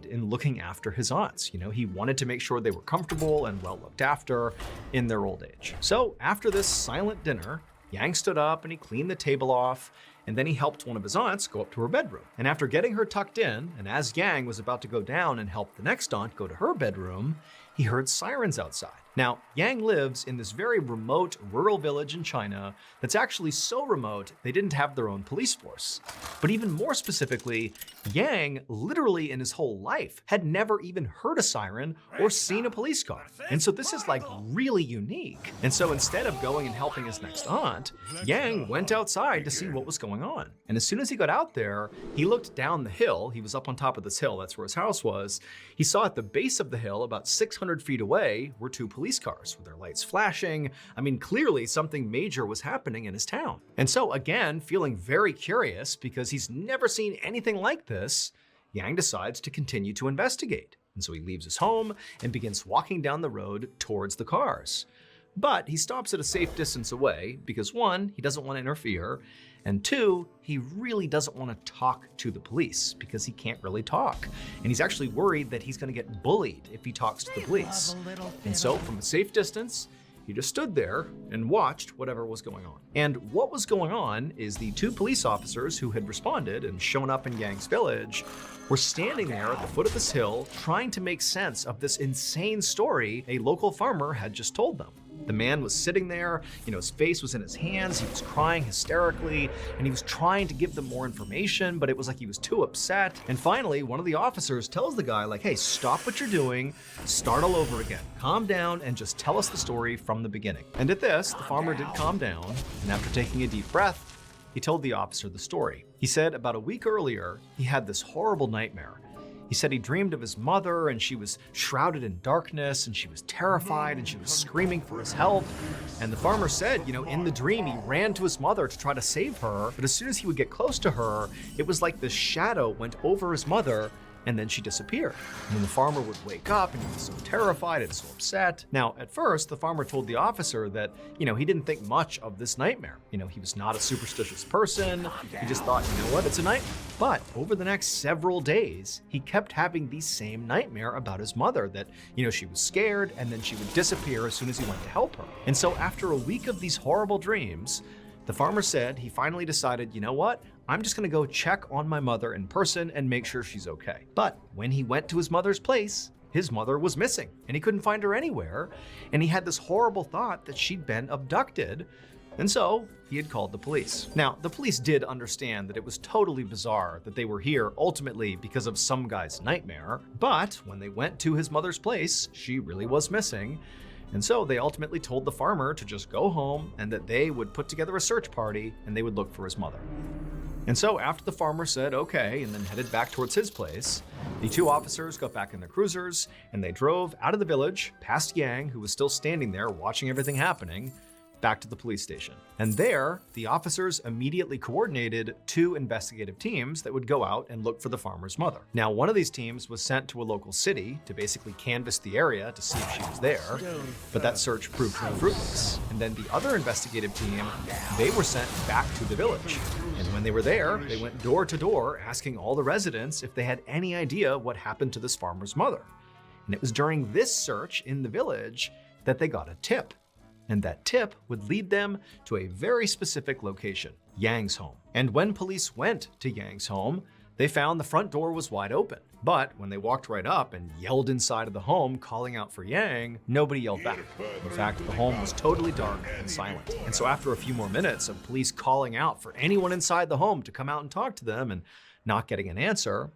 pride in looking after his aunts. He wanted to make sure they were comfortable and well looked after in their old age. So after this silent dinner, Yang stood up and he cleaned the table off, and then he helped one of his aunts go up to her bedroom. And after getting her tucked in, and as Yang was about to go down and help the next aunt go to her bedroom, he heard sirens outside. Now, Yang lives in this very remote rural village in China that's actually so remote they didn't have their own police force. But even more specifically, Yang literally in his whole life had never even heard a siren or seen a police car. And so this is like really unique. And so instead of going and helping his next aunt, Yang went outside to see what was going on. And as soon as he got out there, he looked down the hill. He was up on top of this hill, that's where his house was. He saw at the base of the hill, about 600 feet away, were two police cars with their lights flashing. I mean, clearly something major was happening in his town. And so again, feeling very curious because he's never seen anything like this, Yang decides to continue to investigate. And so he leaves his home and begins walking down the road towards the cars. But he stops at a safe distance away because 1, he doesn't want to interfere, and 2, he really doesn't want to talk to the police because he can't really talk. And he's actually worried that he's going to get bullied if he talks to the police. And so from a safe distance, he just stood there and watched whatever was going on. And what was going on is the 2 police officers who had responded and shown up in Yang's village were standing there at the foot of this hill trying to make sense of this insane story a local farmer had just told them. The man was sitting there, his face was in his hands, he was crying hysterically, and he was trying to give them more information, but it was like he was too upset. And finally, one of the officers tells the guy, like, hey, stop what you're doing, start all over again, calm down, and just tell us the story from the beginning. And at this, the farmer did calm down, and after taking a deep breath, he told the officer the story. He said about a week earlier, he had this horrible nightmare. He said he dreamed of his mother and she was shrouded in darkness and she was terrified and she was screaming for his help. And the farmer said, in the dream, he ran to his mother to try to save her. But as soon as he would get close to her, it was like this shadow went over his mother and then she disappeared. And then the farmer would wake up and he was so terrified and so upset. Now, at first, the farmer told the officer that, he didn't think much of this nightmare. He was not a superstitious person. He just thought, it's a nightmare. But over the next several days, he kept having the same nightmare about his mother that, she was scared and then she would disappear as soon as he went to help her. And so after a week of these horrible dreams, the farmer said he finally decided, I'm just gonna go check on my mother in person and make sure she's okay. But when he went to his mother's place, his mother was missing and he couldn't find her anywhere. And he had this horrible thought that she'd been abducted. And so he had called the police. Now, the police did understand that it was totally bizarre that they were here ultimately because of some guy's nightmare. But when they went to his mother's place, she really was missing. And so they ultimately told the farmer to just go home and that they would put together a search party and they would look for his mother. And so after the farmer said okay and then headed back towards his place, the 2 officers got back in their cruisers and they drove out of the village past Yang, who was still standing there watching everything happening, back to the police station. And there, the officers immediately coordinated 2 investigative teams that would go out and look for the farmer's mother. Now, one of these teams was sent to a local city to basically canvass the area to see if she was there, but that search proved to be fruitless. And then the other investigative team, they were sent back to the village. And when they were there, they went door to door asking all the residents if they had any idea what happened to this farmer's mother. And it was during this search in the village that they got a tip. And that tip would lead them to a very specific location, Yang's home. And when police went to Yang's home, they found the front door was wide open. But when they walked right up and yelled inside of the home, calling out for Yang, nobody yelled back. In fact, the home was totally dark and silent. And so after a few more minutes of police calling out for anyone inside the home to come out and talk to them and not getting an answer,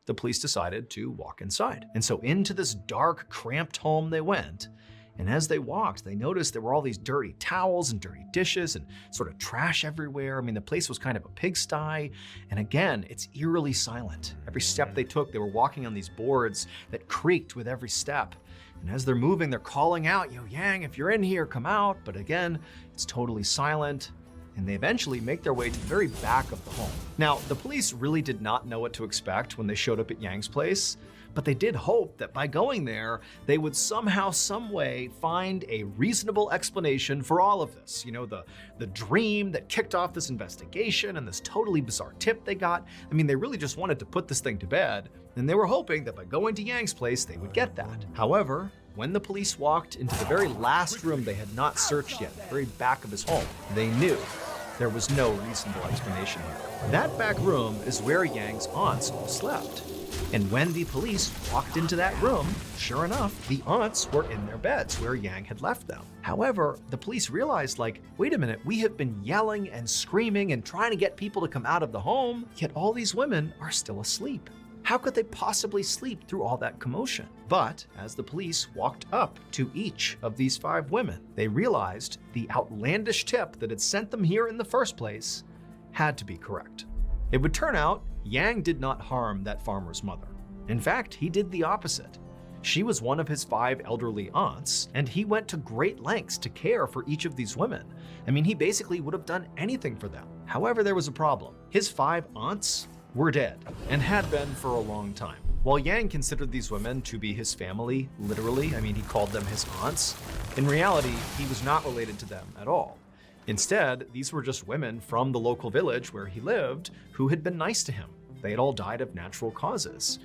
the police decided to walk inside. And so into this dark, cramped home they went. And as they walked, they noticed there were all these dirty towels and dirty dishes and sort of trash everywhere. I mean, the place was kind of a pigsty. And again, it's eerily silent. Every step they took, they were walking on these boards that creaked with every step. And as they're moving, they're calling out, Yang, if you're in here, come out. But again, it's totally silent. and they eventually make their way to the very back of the home. Now, the police really did not know what to expect when they showed up at Yang's place, but they did hope that by going there, they would somehow, some way find a reasonable explanation for all of this. You know, the dream that kicked off this investigation and this totally bizarre tip they got. I mean, they really just wanted to put this thing to bed, and they were hoping that by going to Yang's place, they would get that. However, when the police walked into the very last room they had not searched yet, the very back of his home, they knew there was no reasonable explanation here. That back room is where Yang's aunts all slept. And when the police walked into that room, sure enough, the aunts were in their beds where Yang had left them. However, the police realized, like, wait a minute, we have been yelling and screaming and trying to get people to come out of the home, yet all these women are still asleep. How could they possibly sleep through all that commotion? But as the police walked up to each of these 5 women, they realized the outlandish tip that had sent them here in the first place had to be correct. It would turn out Yang did not harm that farmer's mother. In fact, he did the opposite. She was one of his 5 elderly aunts, and he went to great lengths to care for each of these women. I mean, he basically would have done anything for them. However, there was a problem. His 5 aunts were dead, and had been for a long time. While Yang considered these women to be his family, literally, I mean, he called them his aunts, in reality, he was not related to them at all. Instead, these were just women from the local village where he lived who had been nice to him. They had all died of natural causes.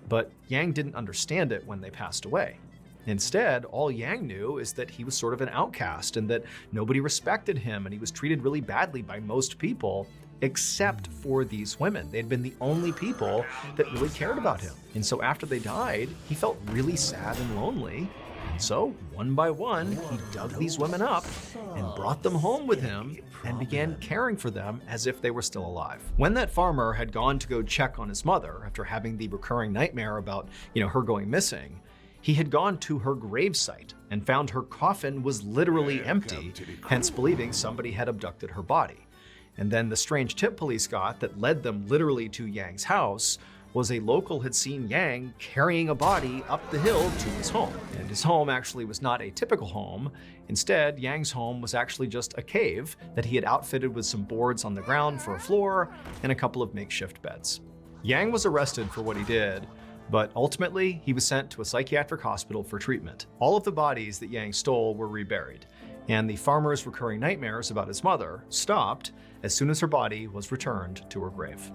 But Yang didn't understand it when they passed away. Instead, all Yang knew is that he was sort of an outcast and that nobody respected him and he was treated really badly by most people except for these women. They'd been the only people that really cared about him. And so after they died, he felt really sad and lonely. And so, one by one, he dug these women up and brought them home with him and began caring for them as if they were still alive. When that farmer had gone to go check on his mother after having the recurring nightmare about, her going missing, he had gone to her gravesite and found her coffin was literally empty, hence believing somebody had abducted her body. And then the strange tip police got that led them literally to Yang's house was a local had seen Yang carrying a body up the hill to his home. And his home actually was not a typical home. Instead, Yang's home was actually just a cave that he had outfitted with some boards on the ground for a floor and a couple of makeshift beds. Yang was arrested for what he did, but ultimately he was sent to a psychiatric hospital for treatment. All of the bodies that Yang stole were reburied, and the farmer's recurring nightmares about his mother stopped as soon as her body was returned to her grave.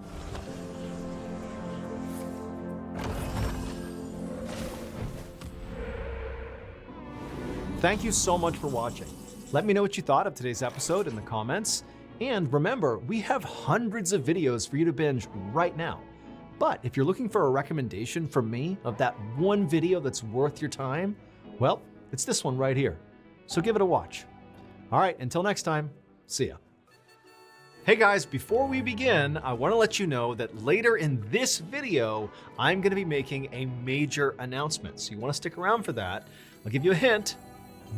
Thank you so much for watching. Let me know what you thought of today's episode in the comments. And remember, we have hundreds of videos for you to binge right now. But if you're looking for a recommendation from me of that one video that's worth your time, well, it's this one right here. So give it a watch. All right, until next time, see ya. Hey guys, before we begin, I want to let you know that later in this video, I'm going to be making a major announcement. So you want to stick around for that. I'll give you a hint.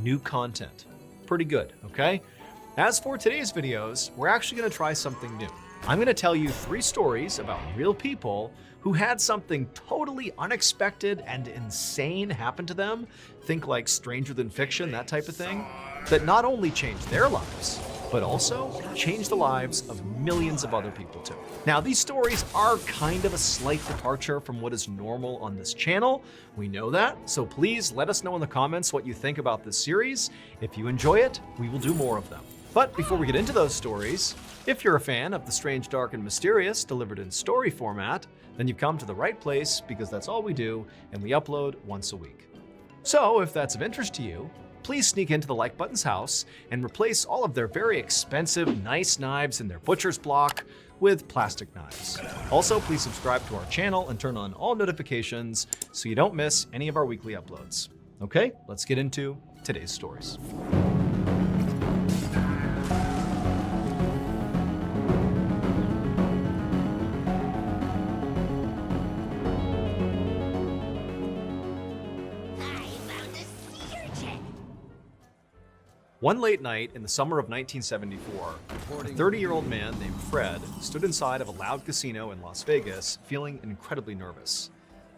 New content. Pretty good, okay? As for today's videos, we're actually going to try something new. I'm going to tell you 3 stories about real people who had something totally unexpected and insane happen to them, think like stranger than fiction, that type of thing, that not only changed their lives, but also changed the lives of millions of other people too. Now, these stories are kind of a slight departure from what is normal on this channel. We know that, so please let us know in the comments what you think about this series. If you enjoy it, we will do more of them. But before we get into those stories, if you're a fan of the strange, dark, and mysterious delivered in story format, then you've come to the right place because that's all we do, and we upload once a week. So if that's of interest to you, please sneak into the like button's house and replace all of their very expensive, nice knives in their butcher's block with plastic knives. Also, please subscribe to our channel and turn on all notifications so you don't miss any of our weekly uploads. Okay, let's get into today's stories. One late night in the summer of 1974, a 30-year-old man named Fred stood inside of a loud casino in Las Vegas, feeling incredibly nervous.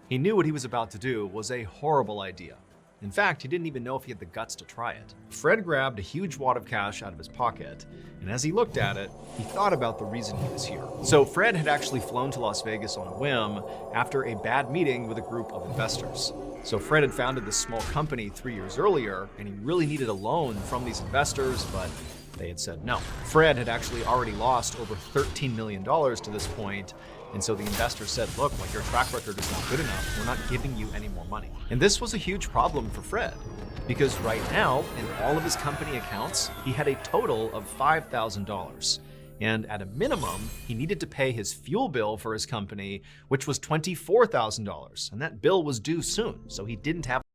He knew what he was about to do was a horrible idea. In fact, he didn't even know if he had the guts to try it. Fred grabbed a huge wad of cash out of his pocket, and as he looked at it, he thought about the reason he was here. So Fred had actually flown to Las Vegas on a whim after a bad meeting with a group of investors. So Fred had founded this small company 3 years earlier, and he really needed a loan from these investors, but they had said no. Fred had actually already lost over $13 million to this point, and so the investors said, look, like your track record is not good enough. We're not giving you any more money. And this was a huge problem for Fred, because right now, in all of his company accounts, he had a total of $5,000. And at a minimum, he needed to pay his fuel bill for his company, which was $24,000. And that bill was due soon, so he didn't have